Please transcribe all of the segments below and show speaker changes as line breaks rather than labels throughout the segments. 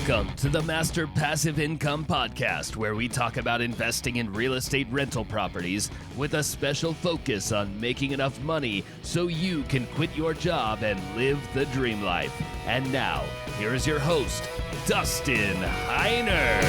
Welcome to the Master Passive Income Podcast, where we talk about investing in real estate rental properties with a special focus on making enough money so you can quit your job and live the dream life. And now, here is your host, Dustin Heiner.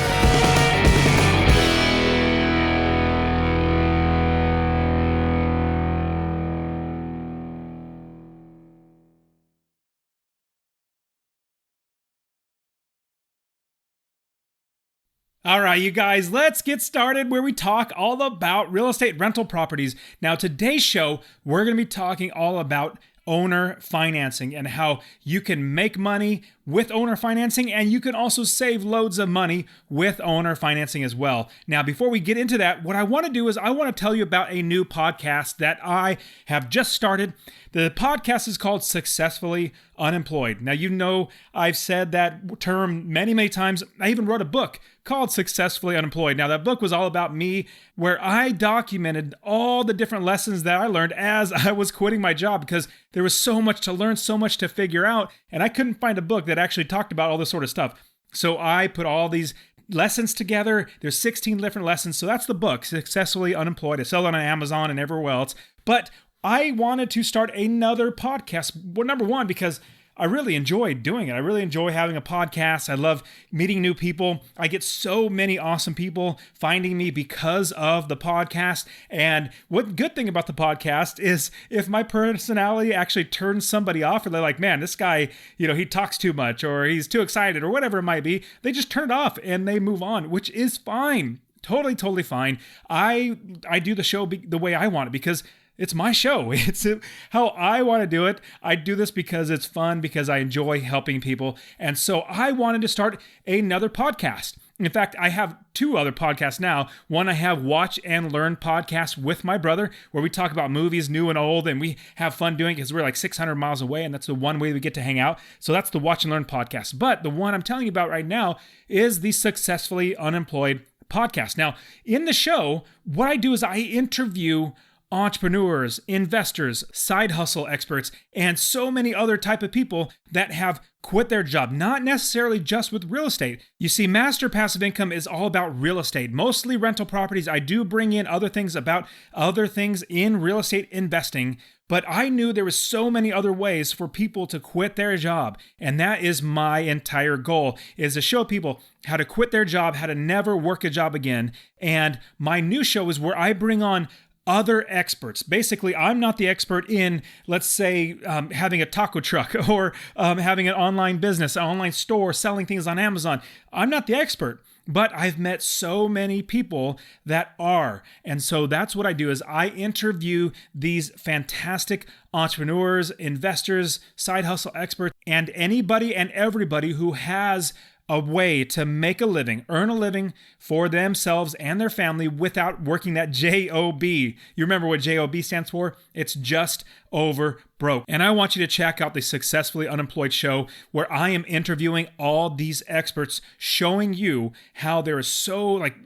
All right, you guys, let's get started where we talk all about real estate rental properties. Now, today's show, we're going to be talking all about owner financing and how you can make money with owner financing, and you can also save loads of money with owner financing as well. Now, before we get into that, what I want to do is I want to tell you about a new podcast that I have just started. The podcast is called Successfully Unemployed. Now, you know I've said that term many, many times. I even wrote a book called Successfully Unemployed. Now, that book was all about me, where I documented all the different lessons that I learned as I was quitting my job, because there was so much to learn, so much to figure out, and I couldn't find a book that actually talked about all this sort of stuff. So I put all these lessons together. There's 16 different lessons. So that's the book, Successfully Unemployed. I sell it on Amazon and everywhere else. But I wanted to start another podcast. Well, number one, because I really enjoy doing it. I really enjoy having a podcast. I love meeting new people. I get so many awesome people finding me because of the podcast. And what good thing about the podcast is if my personality actually turns somebody off, or they're like, man, this guy, he talks too much, or he's too excited, or whatever it might be, they just turn it off and they move on, which is fine. Totally fine. I do the show the way I want it, because it's my show. It's how I want to do it. I do this because it's fun, because I enjoy helping people. And so I wanted to start another podcast. In fact, I have two other podcasts now. One, I have Watch and Learn podcast with my brother, where we talk about movies, new and old, and we have fun doing it because we're like 600 miles away, and that's the one way we get to hang out. So that's the Watch and Learn podcast. But the one I'm telling you about right now is the Successfully Unemployed podcast. Now, in the show, what I do is I interview entrepreneurs, investors, side hustle experts, and so many other type of people that have quit their job, not necessarily just with real estate. You see, Master Passive Income is all about real estate, mostly rental properties. I do bring in other things in real estate investing, but I knew there was so many other ways for people to quit their job. And that is my entire goal, is to show people how to quit their job, how to never work a job again. And my new show is where I bring on other experts. Basically, I'm not the expert in, let's say, having a taco truck or having an online business, an online store, selling things on Amazon. I'm not the expert, but I've met so many people that are. And so that's what I do, is I interview these fantastic entrepreneurs, investors, side hustle experts, and anybody and everybody who has a way to make a living, earn a living for themselves and their family without working that JOB. You remember what JOB stands for? It's just over broke. And I want you to check out the Successfully Unemployed show, where I am interviewing all these experts, showing you how there is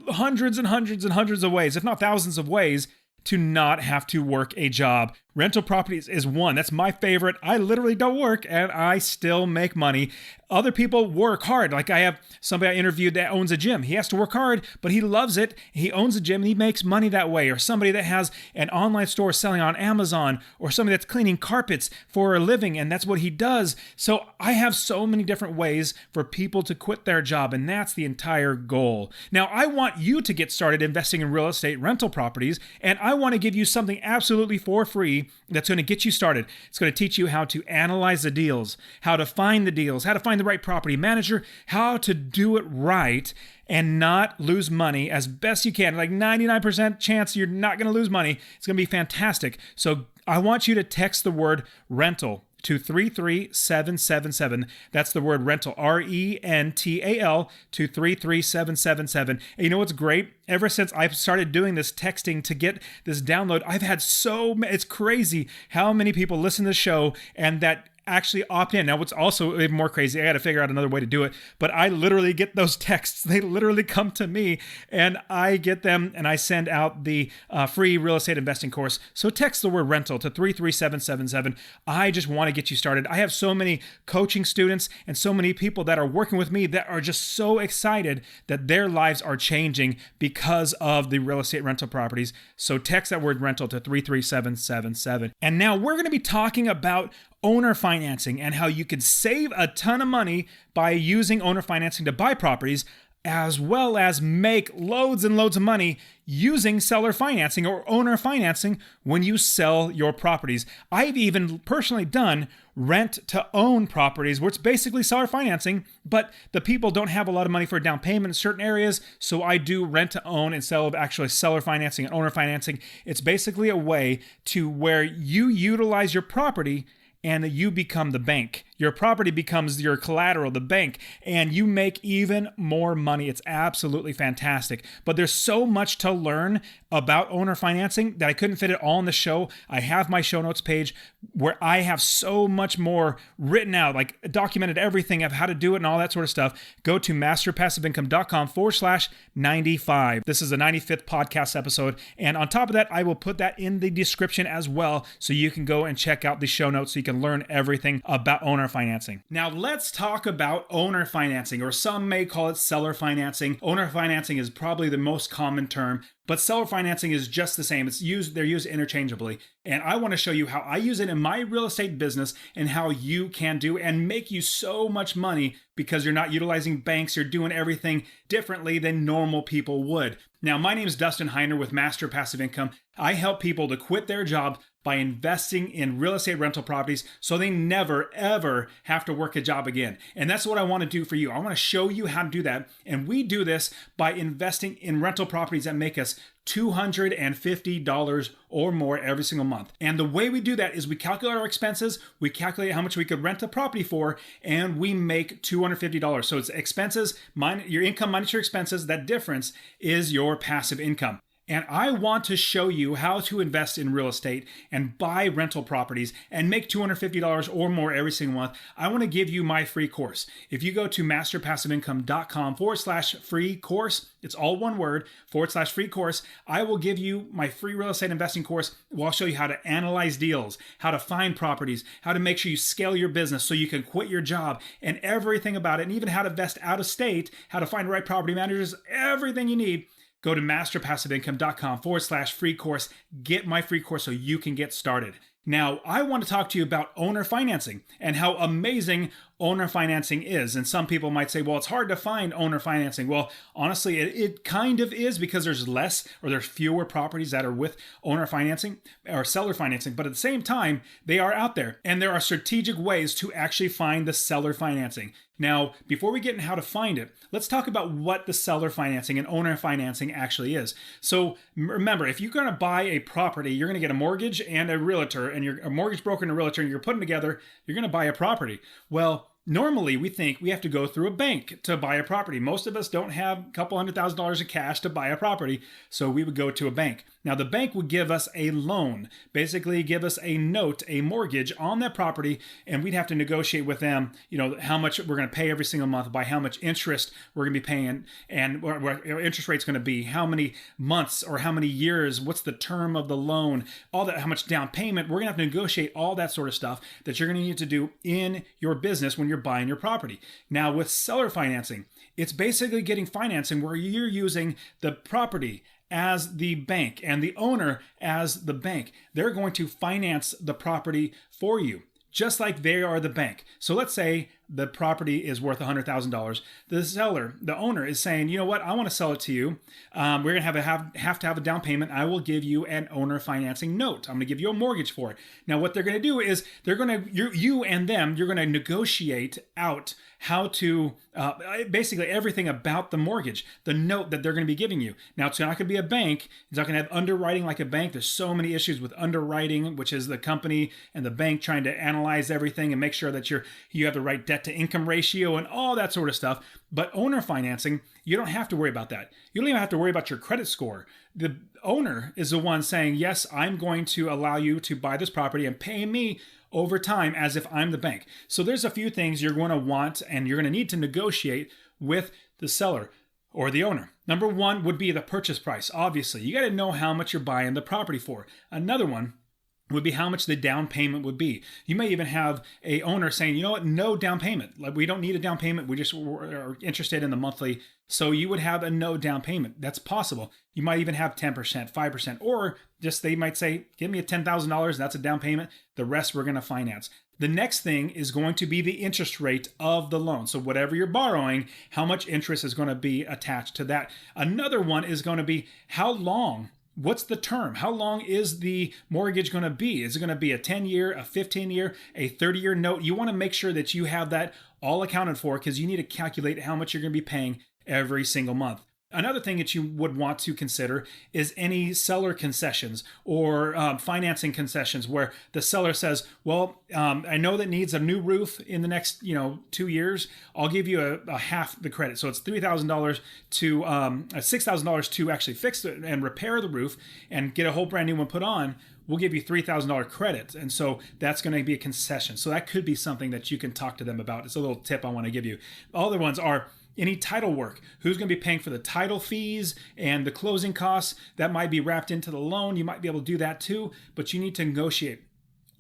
hundreds and hundreds and hundreds of ways, if not thousands of ways, to not have to work a job. Rental properties is one. That's my favorite. I literally don't work and I still make money. Other people work hard. Like I have somebody I interviewed that owns a gym. He has to work hard, but he loves it. He owns a gym and he makes money that way. Or somebody that has an online store selling on Amazon, or somebody that's cleaning carpets for a living, and that's what he does. So I have so many different ways for people to quit their job, and that's the entire goal. Now, I want you to get started investing in real estate rental properties, and I want to give you something absolutely for free that's going to get you started. It's going to teach you how to analyze the deals, how to find the deals, how to find the right property manager, how to do it right and not lose money as best you can. Like 99% chance you're not going to lose money. It's going to be fantastic. So I want you to text the word rental to 33777. That's the word rental, RENTAL, to 33777. And you know what's great? Ever since I've started doing this texting to get this download, I've had it's crazy how many people listen to the show and that actually opt in. Now, what's also even more crazy, I got to figure out another way to do it, but I literally get those texts. They literally come to me and I get them and I send out the free real estate investing course. So text the word rental to 33777. I just want to get you started. I have so many coaching students and so many people that are working with me that are just so excited that their lives are changing because of the real estate rental properties. So text that word rental to 33777. And now we're going to be talking about owner financing and how you could save a ton of money by using owner financing to buy properties, as well as make loads and loads of money using seller financing or owner financing when you sell your properties. I've even personally done rent to own properties, which is basically seller financing, but the people don't have a lot of money for a down payment in certain areas, so I do rent to own instead of actually seller financing and owner financing. It's basically a way to where you utilize your property and you become the bank. Your property becomes your collateral, the bank, and you make even more money. It's absolutely fantastic. But there's so much to learn about owner financing that I couldn't fit it all in the show. I have my show notes page where I have so much more written out, like documented everything of how to do it and all that sort of stuff. Go to masterpassiveincome.com/95. This is the 95th podcast episode. And on top of that, I will put that in the description as well, so you can go and check out the show notes so you can learn everything about owner financing. Now let's talk about owner financing, or some may call it seller financing. Owner financing is probably the most common term, but seller financing is just the same. They're used interchangeably. And I want to show you how I use it in my real estate business and how you can do and make you so much money because you're not utilizing banks. You're doing everything differently than normal people would. Now, my name is Dustin Heiner with Master Passive Income. I help people to quit their job by investing in real estate rental properties so they never, ever have to work a job again. And that's what I want to do for you. I want to show you how to do that. And we do this by investing in rental properties that make us $250 or more every single month. And the way we do that is we calculate our expenses, we calculate how much we could rent a property for, and we make $250. So it's expenses, your income minus your expenses. That difference is your passive income. And I want to show you how to invest in real estate and buy rental properties and make $250 or more every single month. I want to give you my free course. If you go to masterpassiveincome.com/free course, it's all one word, /free course, I will give you my free real estate investing course where I'll show you how to analyze deals, how to find properties, how to make sure you scale your business so you can quit your job, and everything about it, and even how to invest out of state, how to find the right property managers, everything you need. Go to masterpassiveincome.com/free course. Get my free course so you can get started. Now, I want to talk to you about owner financing and how amazing owner financing is. And some people might say, well, it's hard to find owner financing. Well, honestly, it kind of is because there's fewer properties that are with owner financing or seller financing. But at the same time, they are out there. And there are strategic ways to actually find the seller financing. Now, before we get into how to find it, let's talk about what the seller financing and owner financing actually is. So remember, if you're going to buy a property, you're going to get a mortgage and a realtor, and you're a mortgage broker and a realtor, and you're putting together, you're going to buy a property. Well, normally, we think we have to go through a bank to buy a property. Most of us don't have a couple $100,000 of cash to buy a property, so we would go to a bank. Now, the bank would give us a loan, basically give us a note, a mortgage on that property, and we'd have to negotiate with them, how much we're going to pay every single month, by how much interest we're going to be paying, and what our interest rate's going to be, how many months or how many years, what's the term of the loan, all that, how much down payment. We're going to have to negotiate all that sort of stuff that you're going to need to do in your business when you're buying your property. Now, with seller financing, it's basically getting financing where you're using the property as the bank and the owner as the bank. They're going to finance the property for you, just like they are the bank. So let's say the property is worth $100,000. The seller, the owner, is saying, you know what, I want to sell it to you. We're going to have to have a down payment. I will give you an owner financing note. I'm going to give you a mortgage for it. Now, what they're going to do is you're going to negotiate out how to, basically everything about the mortgage, the note that they're going to be giving you. Now, it's not going to be a bank. It's not going to have underwriting like a bank. There's so many issues with underwriting, which is the company and the bank trying to analyze everything and make sure that you have the right debt to income ratio and all that sort of stuff. But owner financing, you don't have to worry about that. You don't even have to worry about your credit score. The owner is the one saying, yes, I'm going to allow you to buy this property and pay me over time as if I'm the bank. So there's a few things you're going to want and you're going to need to negotiate with the seller or the owner. Number one would be the purchase price. Obviously, you got to know how much you're buying the property for. Another one would be how much the down payment would be. You may even have a owner saying, you know what, no down payment. Like, we don't need a down payment. We just are interested in the monthly. So you would have a no down payment. That's possible. You might even have 10%, 5%, or just they might say, give me a $10,000. That's a down payment. The rest we're going to finance. The next thing is going to be the interest rate of the loan. So whatever you're borrowing, how much interest is going to be attached to that. Another one is going to be how long. What's the term? How long is the mortgage going to be? Is it going to be a 10-year, a 15-year, a 30-year note? You want to make sure that you have that all accounted for because you need to calculate how much you're going to be paying every single month. Another thing that you would want to consider is any seller concessions or financing concessions where the seller says, well, I know that needs a new roof in the next 2 years. I'll give you a half the credit. So it's $3,000 to $6,000 to actually fix it and repair the roof and get a whole brand new one put on. We'll give you $3,000 credit. And so that's going to be a concession. So that could be something that you can talk to them about. It's a little tip I want to give you. Other ones are any title work. Who's going to be paying for the title fees and the closing costs? That might be wrapped into the loan. You might be able to do that too, but you need to negotiate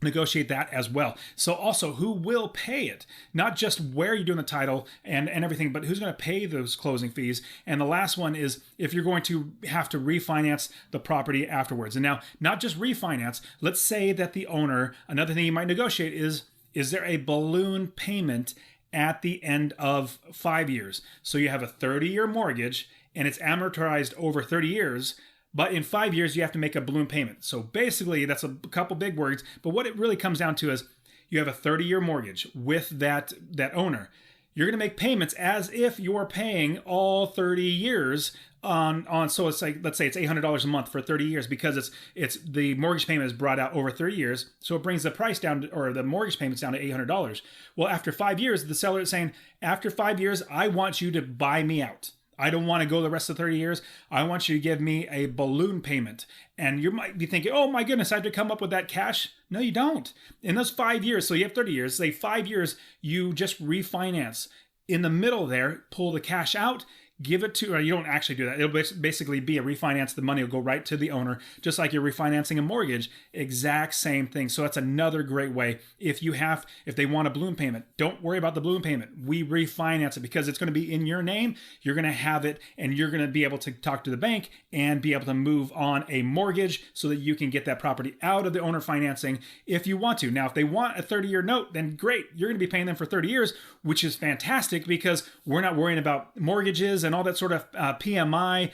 that as well. So also, who will pay it? Not just where you're doing the title and everything, but who's going to pay those closing fees? And the last one is if you're going to have to refinance the property afterwards. And now, not just refinance, let's say that the owner, another thing you might negotiate is there a balloon payment at the end of 5 years? So you have a 30-year mortgage and it's amortized over 30 years, but in 5 years you have to make a balloon payment. So basically that's a couple big words, but what it really comes down to is you have a 30-year mortgage with that owner. You're going to make payments as if you're paying all 30 years on so it's like, let's say it's $800 a month for 30 years because it's the mortgage payment is brought out over 30 years. So it brings the price down or the mortgage payments down to $800. Well, after 5 years, the seller is saying, after 5 years, I want you to buy me out. I don't want to go the rest of 30 years. I want you to give me a balloon payment. And you might be thinking, oh my goodness, I have to come up with that cash. No, you don't. In those 5 years, so you have 30 years, say 5 years, you just refinance. In the middle there, pull the cash out, give it to, or you don't actually do that. It'll basically be a refinance. The money will go right to the owner, just like you're refinancing a mortgage. Exact same thing. So that's another great way. If they want a balloon payment, don't worry about the balloon payment. We refinance it because it's going to be in your name. You're going to have it and you're going to be able to talk to the bank and be able to move on a mortgage so that you can get that property out of the owner financing if you want to. Now, if they want a 30-year note, then great. You're going to be paying them for 30 years, which is fantastic because we're not worrying about mortgages and all that sort of PMI,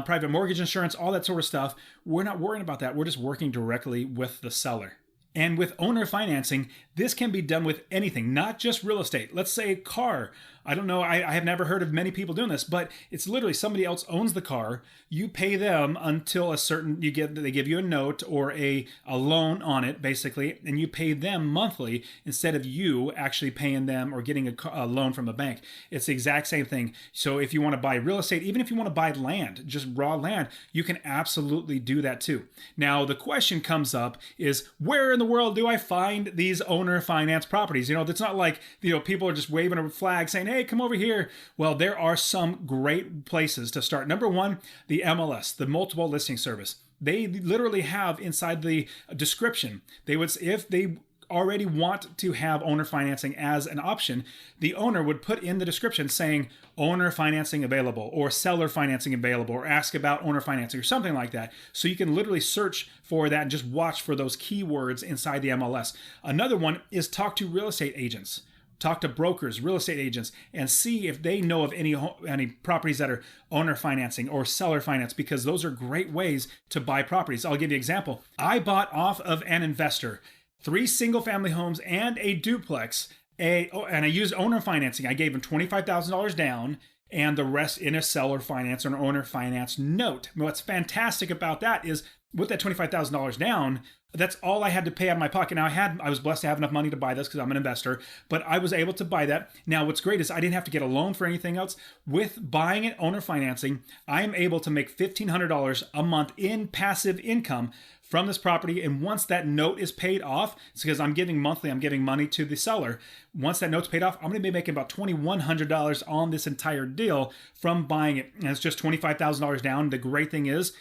private mortgage insurance, all that sort of stuff. We're not worrying about that. We're just working directly with the seller. And with owner financing, this can be done with anything, not just real estate. Let's say a car. I don't know, I have never heard of many people doing this, but it's literally somebody else owns the car. You pay them until they give you a note or a loan on it, basically, and you pay them monthly instead of you actually paying them or getting a loan from a bank. It's the exact same thing. So if you want to buy real estate, even if you want to buy land, just raw land, you can absolutely do that too. Now, the question comes up is, where in the world do I find these owner finance properties? It's not like, people are just waving a flag saying, hey, come over here. Well, there are some great places to start. Number one, the MLS, the multiple listing service. They literally have inside the description, if they already want to have owner financing as an option, the owner would put in the description saying owner financing available or seller financing available or ask about owner financing or something like that. So you can literally search for that and just watch for those keywords inside the MLS. Another one is talk to real estate agents. Talk to brokers, real estate agents, and see if they know of any properties that are owner financing or seller finance, because those are great ways to buy properties. I'll give you an example. I bought off of an investor 3 single-family homes and a duplex, and I used owner financing. I gave him $25,000 down and the rest in a seller finance or an owner finance note. What's fantastic about that is with that $25,000 down, that's all I had to pay out of my pocket. Now, I was blessed to have enough money to buy this because I'm an investor, but I was able to buy that. Now, what's great is I didn't have to get a loan for anything else. With buying it owner financing, I am able to make $1,500 a month in passive income from this property. And once that note is paid off, it's because I'm giving money to the seller. Once that note's paid off, I'm going to be making about $2,100 on this entire deal from buying it. And it's just $25,000 down. The great thing is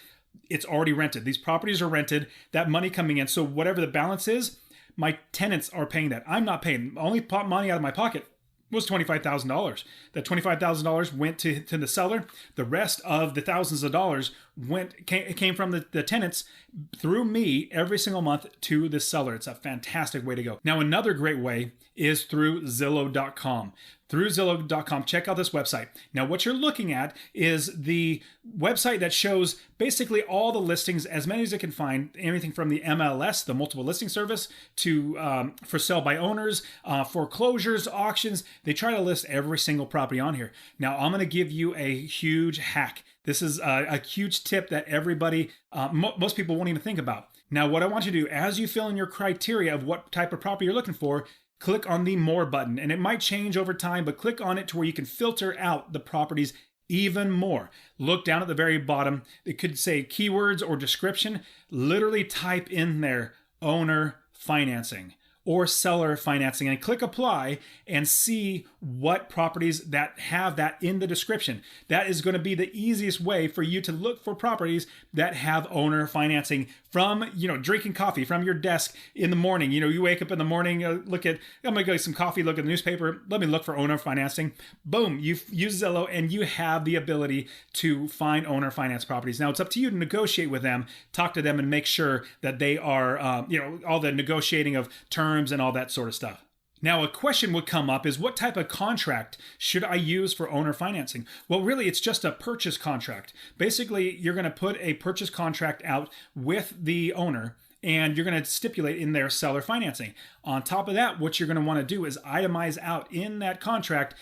it's already rented. These properties are rented, that money coming in. So whatever the balance is, my tenants are paying that. I'm not paying. Only money out of my pocket was $25,000. That $25,000 went to the seller. The rest of the thousands of dollars came from the tenants through me every single month to the seller. It's a fantastic way to go. Now, another great way is through Zillow.com. Through Zillow.com, check out this website. Now, what you're looking at is the website that shows basically all the listings, as many as it can find, anything from the MLS, the multiple listing service, to for sale by owners, foreclosures, auctions. They try to list every single property on here. Now, I'm going to give you a huge hack. This is a huge tip that everybody, most people won't even think about. Now, what I want you to do, as you fill in your criteria of what type of property you're looking for, click on the More button, and it might change over time, but click on it to where you can filter out the properties even more. Look down at the very bottom. It could say keywords or description. Literally type in there owner financing or seller financing and click apply and see what properties that have that in the description. That is going to be the easiest way for you to look for properties that have owner financing from, drinking coffee from your desk in the morning. You wake up in the morning, I'm going to go get some coffee, look at the newspaper, let me look for owner financing. Boom, you use Zillow and you have the ability to find owner finance properties. Now it's up to you to negotiate with them, talk to them and make sure that they are, all the negotiating of terms and all that sort of stuff. Now, a question would come up is what type of contract should I use for owner financing? Well, really, it's just a purchase contract. Basically, you're going to put a purchase contract out with the owner and you're going to stipulate in there seller financing. On top of that, what you're going to want to do is itemize out in that contract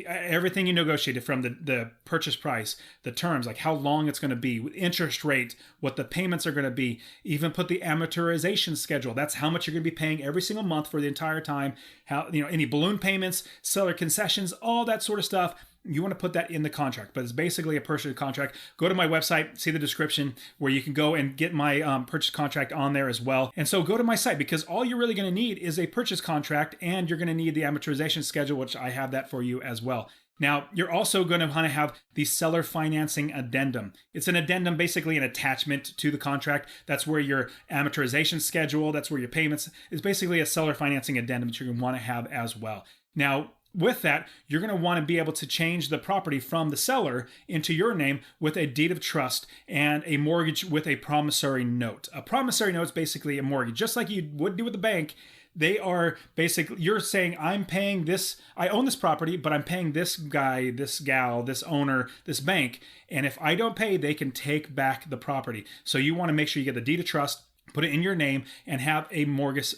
everything you negotiated, from the purchase price, the terms, like how long it's going to be, interest rate, what the payments are going to be, even put the amortization schedule. That's how much you're going to be paying every single month for the entire time, how, any balloon payments, seller concessions, all that sort of stuff. You want to put that in the contract, but it's basically a purchase contract. Go to my website, see the description where you can go and get my purchase contract on there as well. And so go to my site, because all you're really going to need is a purchase contract, and you're going to need the amortization schedule, which I have that for you as well. Now, you're also going to want to have the seller financing addendum. It's an addendum, basically an attachment to the contract. That's where your amortization schedule, that's where your payments, is basically a seller financing addendum that you're going to want to have as well. Now, with that, you're going to want to be able to change the property from the seller into your name with a deed of trust and a mortgage with a promissory note. A promissory note is basically a mortgage, just like you would do with the bank. They are basically, you're saying, I'm paying this, I own this property, but I'm paying this guy, this gal, this owner, this bank. And if I don't pay, they can take back the property. So you want to make sure you get the deed of trust, put it in your name, and have a mortgage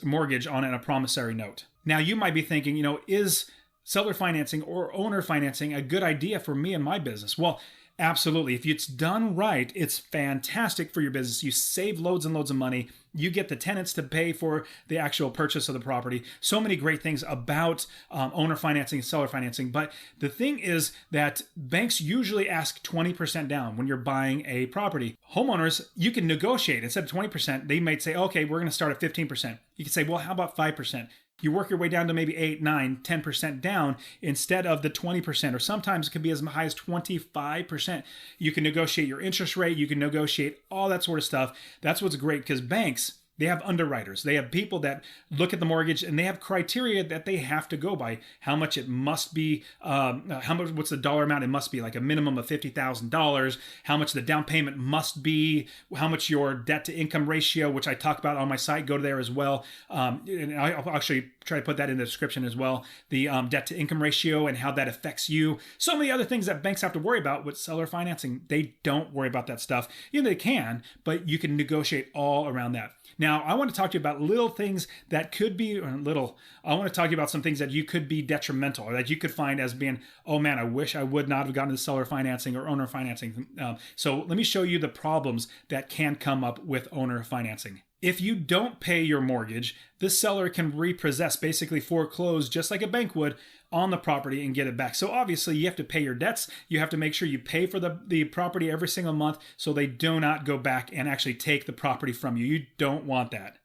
on it and a promissory note. Now, you might be thinking, is seller financing or owner financing a good idea for me and my business? Well, absolutely. If it's done right, it's fantastic for your business. You save loads and loads of money. You get the tenants to pay for the actual purchase of the property. So many great things about owner financing and seller financing. But the thing is that banks usually ask 20% down when you're buying a property. Homeowners, you can negotiate. Instead of 20%, they might say, okay, we're going to start at 15%. You can say, well, how about 5%? You work your way down to maybe 8, 9, 10% down instead of the 20%, or sometimes it can be as high as 25%. You can negotiate your interest rate. You can negotiate all that sort of stuff. That's what's great, because banks, they have underwriters. They have people that look at the mortgage, and they have criteria that they have to go by. How much it must be, what's the dollar amount it must be, like a minimum of $50,000, how much the down payment must be, how much your debt to income ratio, which I talk about on my site, go to there as well. And I'll actually try to put that in the description as well. The debt to income ratio and how that affects you. So many other things that banks have to worry about with seller financing. They don't worry about that stuff. They can, but you can negotiate all around that. Now, I want to talk to you about little things that could be, I want to talk to you about some things that you could be detrimental, or that you could find as being, oh man, I wish I would not have gotten into seller financing or owner financing. So let me show you the problems that can come up with owner financing. If you don't pay your mortgage, the seller can repossess, basically foreclose just like a bank would on the property and get it back. So obviously you have to pay your debts. You have to make sure you pay for the property every single month so they do not go back and actually take the property from you. You don't want that.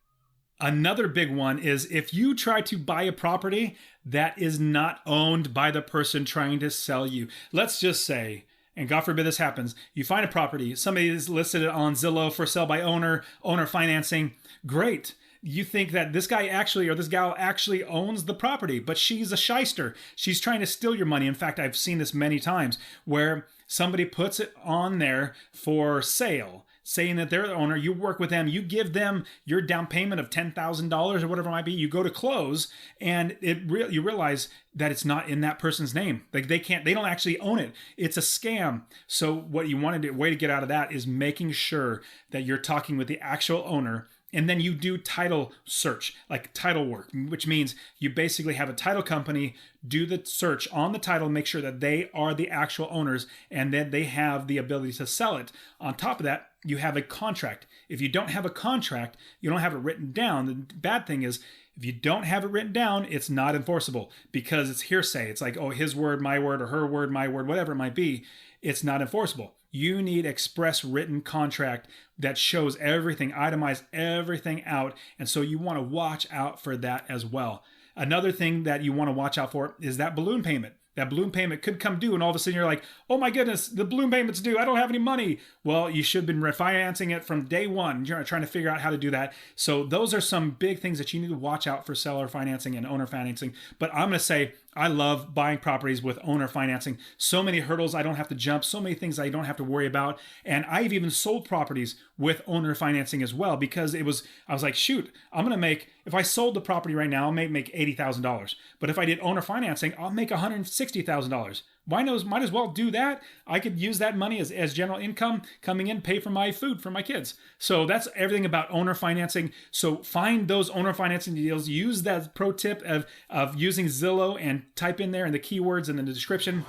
Another big one is if you try to buy a property that is not owned by the person trying to sell you. Let's just say, and God forbid this happens, you find a property, somebody is listed it on Zillow for sale by owner financing. Great. You think that this guy actually, or this gal actually owns the property, but she's a shyster. She's trying to steal your money. In fact, I've seen this many times where somebody puts it on there for sale, saying that they're the owner. You work with them, you give them your down payment of $10,000 or whatever it might be. You go to close, and you realize that it's not in that person's name. Like they don't actually own it. It's a scam. So what you want to do, way to get out of that is making sure that you're talking with the actual owner. And then you do title search, like title work, which means you basically have a title company do the search on the title, make sure that they are the actual owners and that they have the ability to sell it. On top of that, you have a contract. If you don't have a contract, you don't have it written down. The bad thing is, if you don't have it written down, it's not enforceable because it's hearsay. It's like, oh, his word, my word, or her word, my word, whatever it might be. It's not enforceable. You need express written contract that shows everything, itemized everything out. And so you want to watch out for that as well. Another thing that you want to watch out for is that balloon payment. That balloon payment could come due and all of a sudden you're like, oh my goodness, the balloon payment's due. I don't have any money. Well, you should have been refinancing it from day one. You're trying to figure out how to do that. So those are some big things that you need to watch out for seller financing and owner financing. But I'm going to say, I love buying properties with owner financing. So many hurdles I don't have to jump, so many things I don't have to worry about. And I've even sold properties with owner financing as well because I was like, shoot, if I sold the property right now, I may make $80,000. But if I did owner financing, I'll make $160,000. Might as well do that. I could use that money as general income coming in, pay for my food for my kids. So that's everything about owner financing. So find those owner financing deals. Use that pro tip of using Zillow and type in there in the keywords in the description,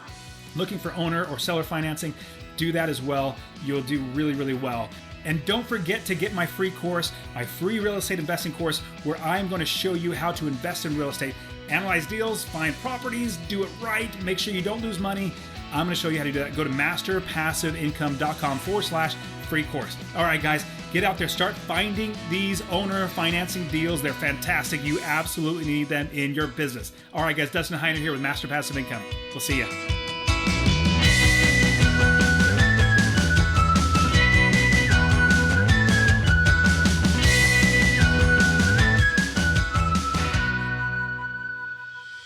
looking for owner or seller financing. Do that as well. You'll do really, really well. And don't forget to get my free course, my free real estate investing course, where I'm going to show you how to invest in real estate. Analyze deals, find properties, do it right, make sure you don't lose money. I'm going to show you how to do that. Go to masterpassiveincome.com/free course. All right, guys, get out there. Start finding these owner financing deals. They're fantastic. You absolutely need them in your business. All right, guys, Dustin Heiner here with Master Passive Income. We'll see you.